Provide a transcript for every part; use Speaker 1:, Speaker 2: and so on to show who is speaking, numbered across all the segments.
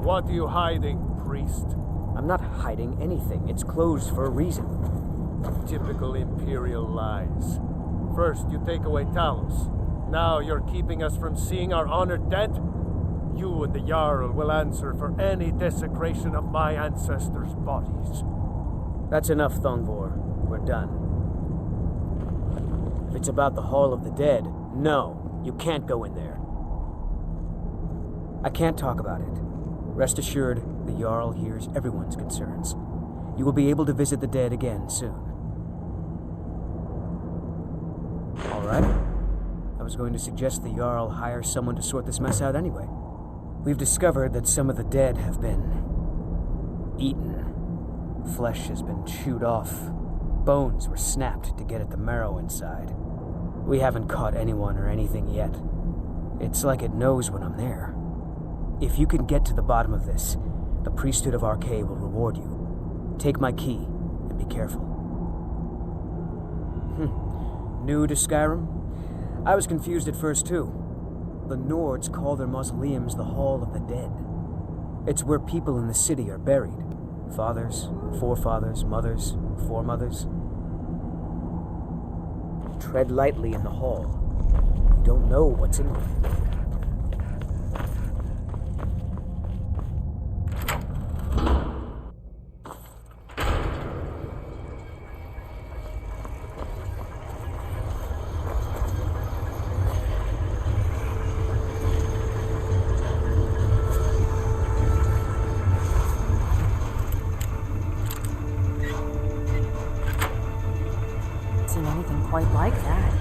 Speaker 1: What are you hiding, priest?
Speaker 2: I'm not hiding anything. It's closed for a reason.
Speaker 1: Typical Imperial lies. First, you take away Talos. Now you're keeping us from seeing our honored dead? You and the Jarl will answer for any desecration of my ancestors' bodies.
Speaker 2: That's enough, Thongvor. We're done. If it's about the Hall of the Dead, no, you can't go in there. I can't talk about it. Rest assured, the Jarl hears everyone's concerns. You will be able to visit the dead again soon. All right. I was going to suggest the Jarl hire someone to sort this mess out anyway. We've discovered that some of the dead have been eaten. Flesh has been chewed off. Bones were snapped to get at the marrow inside. We haven't caught anyone or anything yet. It's like it knows when I'm there. If you can get to the bottom of this, the priesthood of Archay will reward you. Take my key, and be careful. New to Skyrim? I was confused at first, too. The Nords call their mausoleums the Hall of the Dead. It's where people in the city are buried. Fathers, forefathers, mothers, foremothers. Tread lightly in the hall. You don't know what's in there.
Speaker 3: Seen anything quite like that.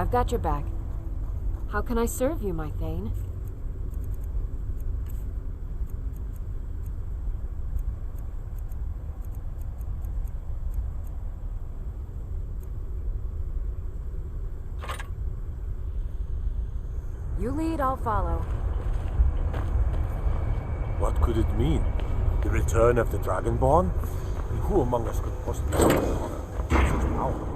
Speaker 3: I've got your back. How can I serve you, my Thane? You lead, I'll follow.
Speaker 4: What could it mean? The return of the Dragonborn? And who among us could possibly such power?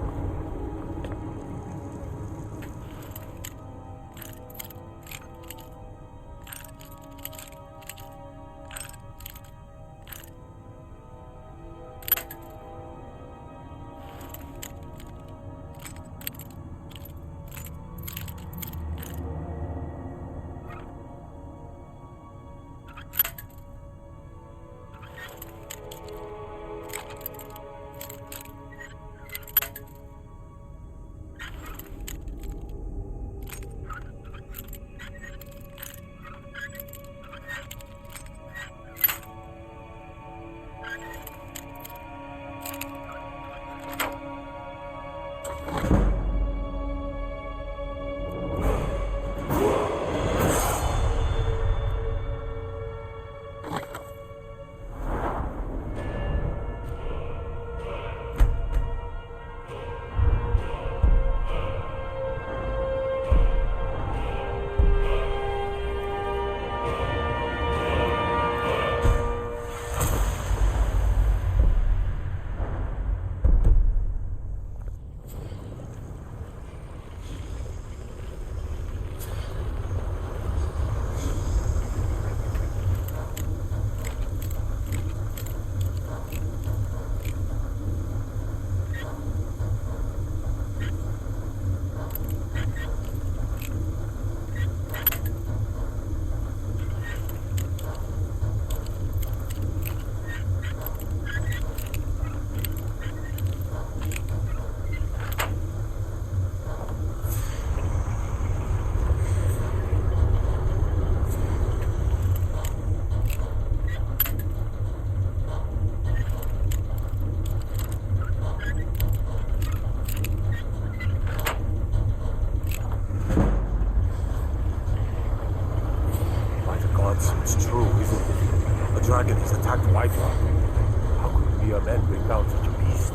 Speaker 4: It's true, isn't it? A dragon has attacked Whiterun. How could mere men bring down such a beast?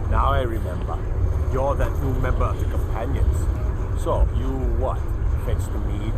Speaker 4: Now I remember. You're that new member of the Companions. So, you what? Fetch the mead?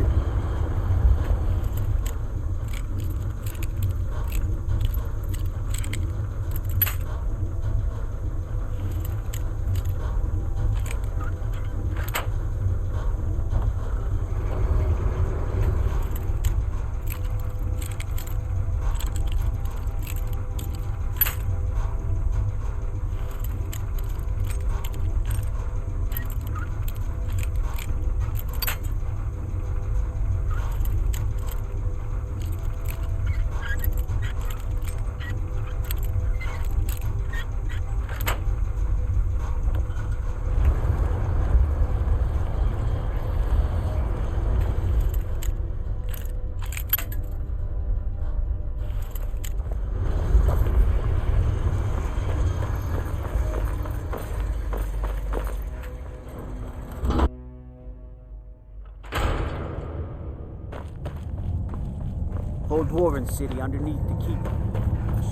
Speaker 2: Whole Dwarven city underneath the keep.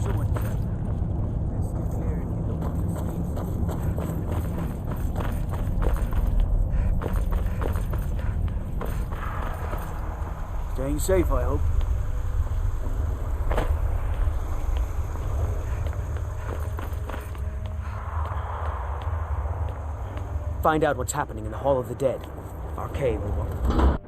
Speaker 2: Short cut. Let's get clear if you don't want to staying safe, I hope. Find out what's happening in the Hall of the Dead. Our cave will work.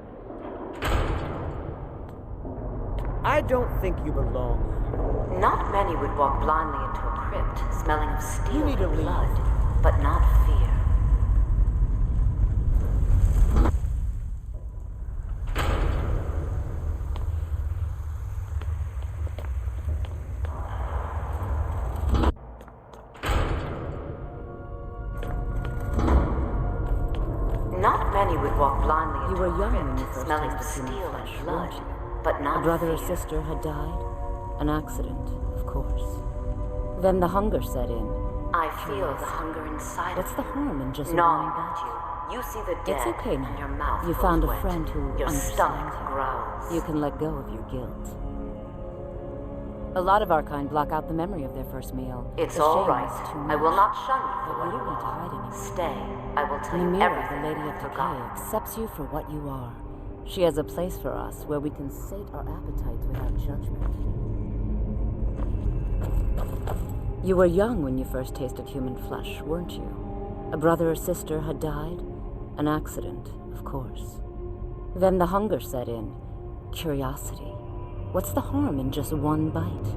Speaker 2: I don't think you belong here.
Speaker 5: Not many would walk blindly into a crypt, smelling of steel
Speaker 2: You need to
Speaker 5: and
Speaker 2: leave.
Speaker 5: blood, but not fear. Not many would walk blindly into
Speaker 3: You were
Speaker 5: a
Speaker 3: young when you
Speaker 5: crypt,
Speaker 3: first
Speaker 5: smelling of
Speaker 3: tasted human
Speaker 5: steel
Speaker 3: flesh,
Speaker 5: and blood,
Speaker 3: weren't you?
Speaker 5: but not
Speaker 3: A brother or
Speaker 5: fear.
Speaker 3: sister had died. An accident, of course. Then the hunger set in,
Speaker 5: I feel the hunger inside
Speaker 6: What's
Speaker 5: of
Speaker 6: the
Speaker 5: you,
Speaker 6: harm in just
Speaker 5: gnawing
Speaker 6: one
Speaker 5: at
Speaker 6: bite?
Speaker 5: you. You see the dead,
Speaker 6: It's okay now.
Speaker 5: and your mouth
Speaker 6: You
Speaker 5: goes
Speaker 6: found a
Speaker 5: wet.
Speaker 6: friend who
Speaker 5: Your
Speaker 6: understands
Speaker 5: stomach
Speaker 6: you.
Speaker 5: growls.
Speaker 6: You can let go of your guilt. A lot of our kind block out the memory of their first meal.
Speaker 5: It's
Speaker 6: The
Speaker 5: all
Speaker 6: shame
Speaker 5: right.
Speaker 6: is too
Speaker 5: I will
Speaker 6: much.
Speaker 5: not shun you
Speaker 6: But
Speaker 5: for
Speaker 6: you
Speaker 5: what
Speaker 6: don't
Speaker 5: you
Speaker 6: need to
Speaker 5: are.
Speaker 6: hide anymore.
Speaker 5: Stay. I will tell you
Speaker 6: Namira,
Speaker 5: everything
Speaker 6: the Lady
Speaker 5: you
Speaker 6: of Decay,
Speaker 5: forgot.
Speaker 6: accepts you for what you are. She has a place for us where we can sate our appetites without judgment. You were young when you first tasted human flesh, weren't you? A brother or sister had died? An accident, of course. Then the hunger set in. Curiosity. What's the harm in just one bite?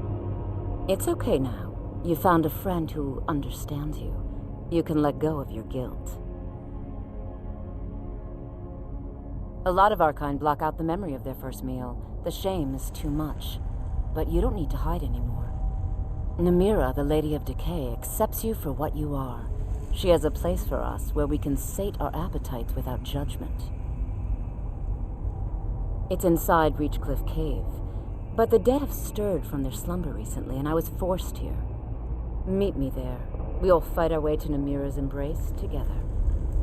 Speaker 6: It's okay now. You found a friend who understands you. You can let go of your guilt. A lot of our kind block out the memory of their first meal. The shame is too much. But you don't need to hide anymore. Namira, the Lady of Decay, accepts you for what you are. She has a place for us where we can sate our appetites without judgment. It's inside Reachcliff Cave, but the dead have stirred from their slumber recently, and I was forced here. Meet me there. We'll fight our way to Namira's embrace together.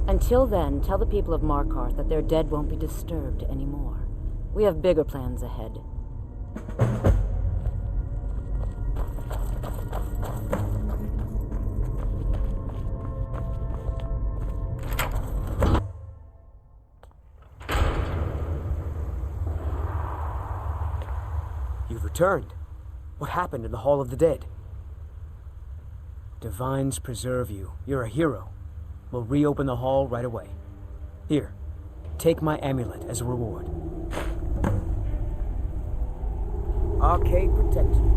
Speaker 6: Until then, tell the people of Markarth that their dead won't be disturbed anymore. We have bigger plans ahead.
Speaker 2: You've returned. What happened in the Hall of the Dead? Divines preserve you. You're a hero. We'll reopen the hall right away. Here, take my amulet as a reward. Arcade protect you.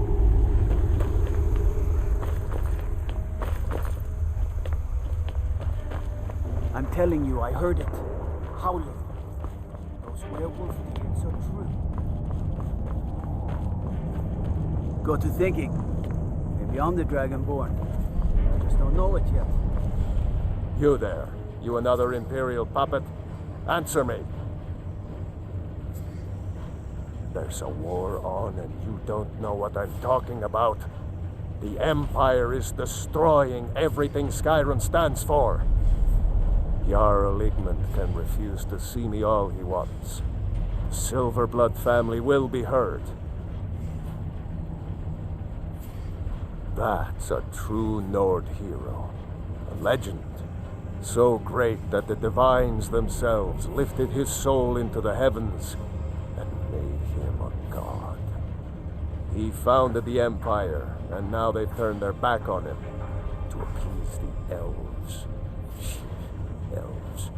Speaker 2: I'm telling you, I heard it. Howling. Those werewolf deeds are true.
Speaker 7: Got to thinking. Maybe I'm the Dragonborn. I just don't know it yet.
Speaker 1: You there. You another Imperial puppet? Answer me. There's a war on and you don't know what I'm talking about. The Empire is destroying everything Skyrim stands for. Jarl Igmund can refuse to see me all he wants. The Silverblood family will be heard. That's a true Nord hero. A legend. So great that the Divines themselves lifted his soul into the heavens and made him a god. He founded the Empire, and now they've turned their back on him to appease the elves. Elves.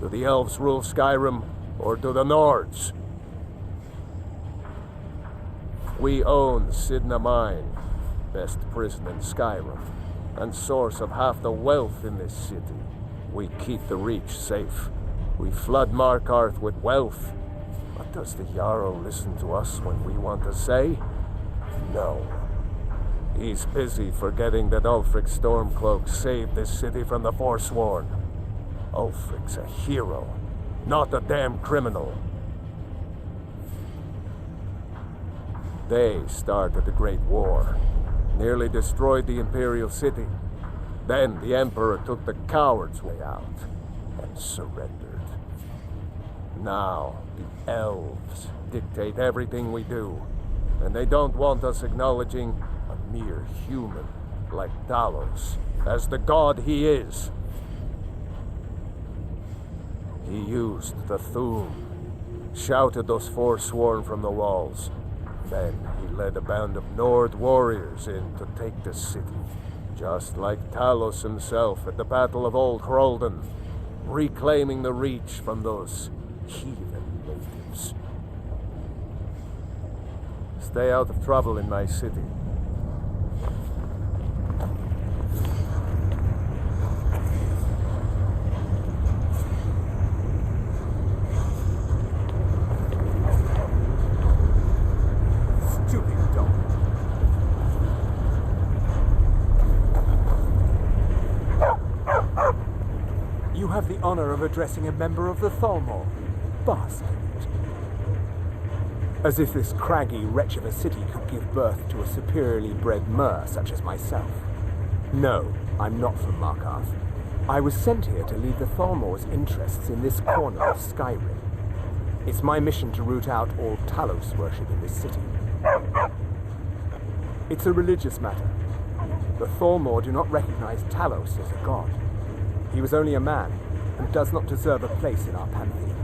Speaker 1: Do the elves rule Skyrim, or do the Nords? We own Sidna Mine, best prison in Skyrim, and source of half the wealth in this city. We keep the Reach safe. We flood Markarth with wealth. But does the Jarl listen to us when we want to say? No. He's busy forgetting that Ulfric Stormcloak saved this city from the Forsworn. Ulfric's a hero, not a damn criminal. They started the Great War, nearly destroyed the Imperial City. Then the Emperor took the coward's way out and surrendered. Now, the elves dictate everything we do, and they don't want us acknowledging a mere human like Talos as the god he is. He used the Thum, shouted those Forsworn from the walls. Then he led a band of Nord warriors in to take the city, just like Talos himself at the Battle of Old Hroldan, reclaiming the Reach from those heathen natives. Stay out of trouble in my city.
Speaker 7: Stupid dog.
Speaker 8: You have the honor of addressing a member of the Thalmor. Bastard. As if this craggy wretch of a city could give birth to a superiorly bred mer such as myself. No, I'm not from Markarth. I was sent here to lead the Thalmor's interests in this corner of Skyrim. It's my mission to root out all Talos worship in this city. It's a religious matter. The Thalmor do not recognize Talos as a god. He was only a man, and does not deserve a place in our pantheon.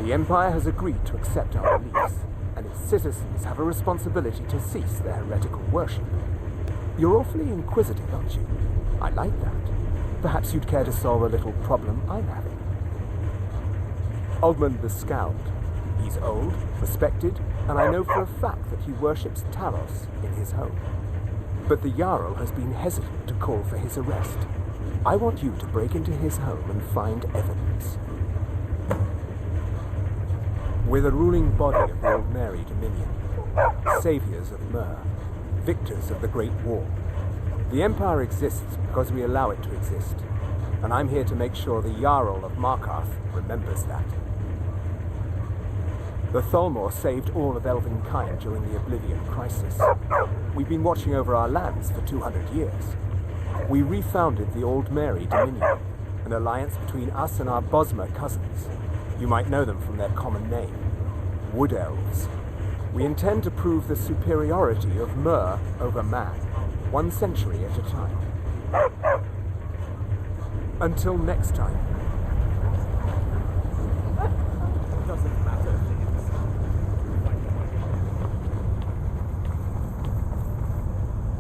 Speaker 8: The Empire has agreed to accept our beliefs, and its citizens have a responsibility to cease their heretical worship. You're awfully inquisitive, aren't you? I like that. Perhaps you'd care to solve a little problem I'm having. Ogmund the Scald. He's old, respected, and I know for a fact that he worships Talos in his home. But the Jarl has been hesitant to call for his arrest. I want you to break into his home and find evidence. We're the ruling body of the Old Mary Dominion, saviors of Myr, victors of the Great War. The Empire exists because we allow it to exist, and I'm here to make sure the Jarl of Markarth remembers that. The Thalmor saved all of Elvenkind during the Oblivion Crisis. We've been watching over our lands for 200 years. We refounded the Old Mary Dominion, an alliance between us and our Bosmer cousins. You might know them from their common name, Wood Elves. We intend to prove the superiority of Myr over man, 1 century at a time. Until next time.
Speaker 4: Doesn't matter.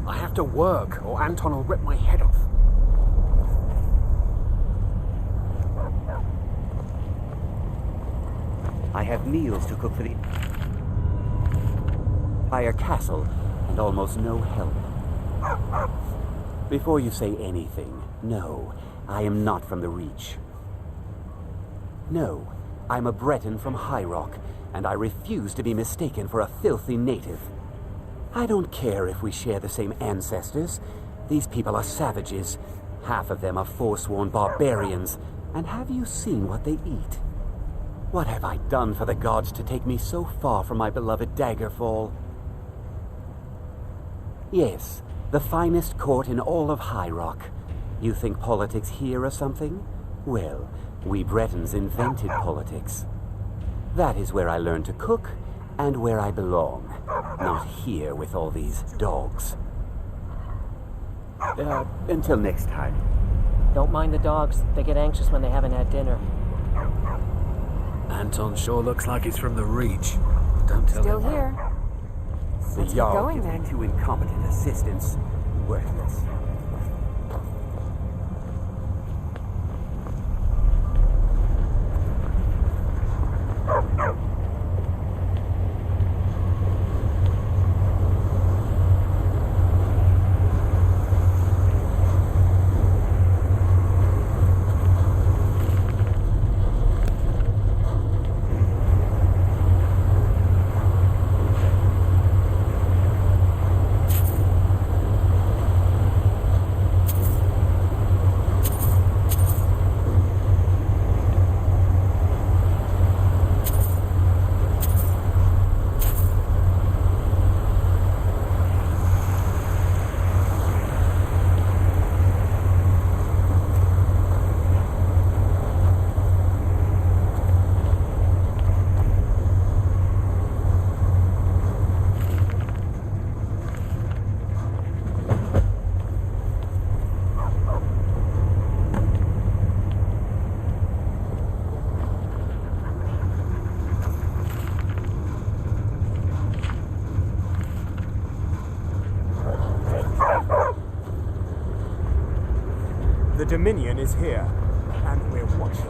Speaker 9: I have to work, or Anton will rip my head off.
Speaker 10: I have meals to cook for the entire castle, and almost no help. Before you say anything, no, I am not from the Reach. No, I'm a Breton from High Rock, and I refuse to be mistaken for a filthy native. I don't care if we share the same ancestors. These people are savages. Half of them are forsworn barbarians. And have you seen what they eat? What have I done for the gods to take me so far from my beloved Daggerfall? Yes, the finest court in all of High Rock. You think politics here or something? Well, we Bretons invented politics. That is where I learned to cook, and where I belong. Not here with all these dogs. Until next time.
Speaker 11: Don't mind the dogs. They get anxious when they haven't had dinner.
Speaker 9: Anton sure looks like he's from the Reach. Don't tell
Speaker 3: Still
Speaker 9: him.
Speaker 3: here.
Speaker 10: The
Speaker 3: Let's keep
Speaker 10: Jarl
Speaker 3: going
Speaker 10: gives me
Speaker 3: then.
Speaker 10: 2 incompetent assistants. Worthless.
Speaker 8: The Dominion is here, and we're watching.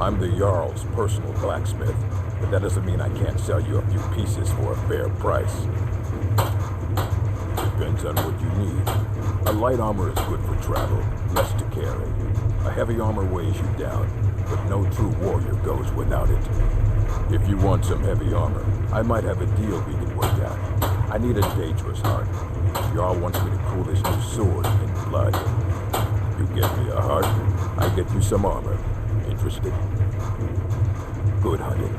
Speaker 4: I'm the Jarl's personal blacksmith, but that doesn't mean I can't sell you a few pieces for a fair price. Depends on what you need. A light armor is good for travel, less to carry. A heavy armor weighs you down, but no true warrior goes without it. If you want some heavy armor, I might have a deal we can work out. I need a dangerous heart. Jarl wants me to cool this new sword in blood. You get me a heart, I get you some armor. Interested? Good hunting.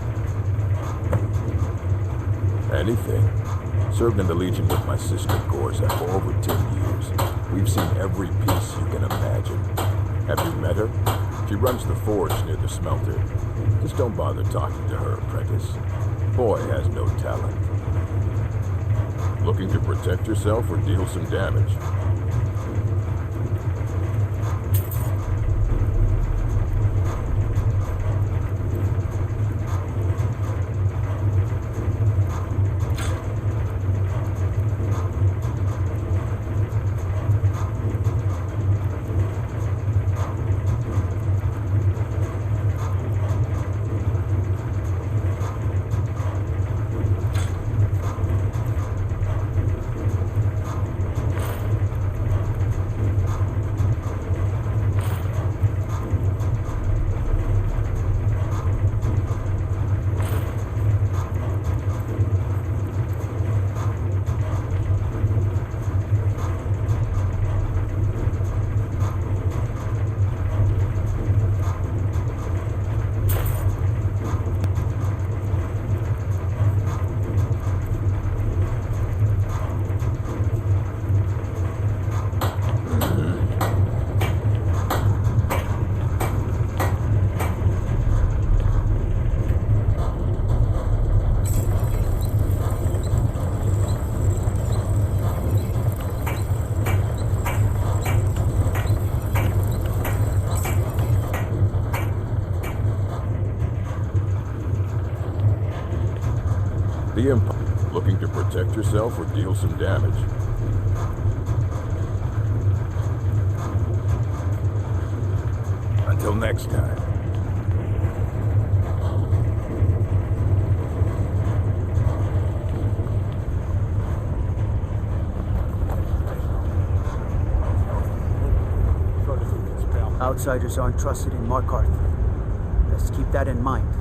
Speaker 4: Anything. Served in the Legion with my sister Gorza for over 10 years. We've seen every piece you can imagine. Have you met her? She runs the forge near the smelter. Just don't bother talking to her, apprentice. Boy has no talent. Looking to protect yourself or deal some damage? The Empire. Looking to protect yourself or deal some damage? Until next time.
Speaker 7: Outsiders aren't trusted in Markarth. Best keep that in mind.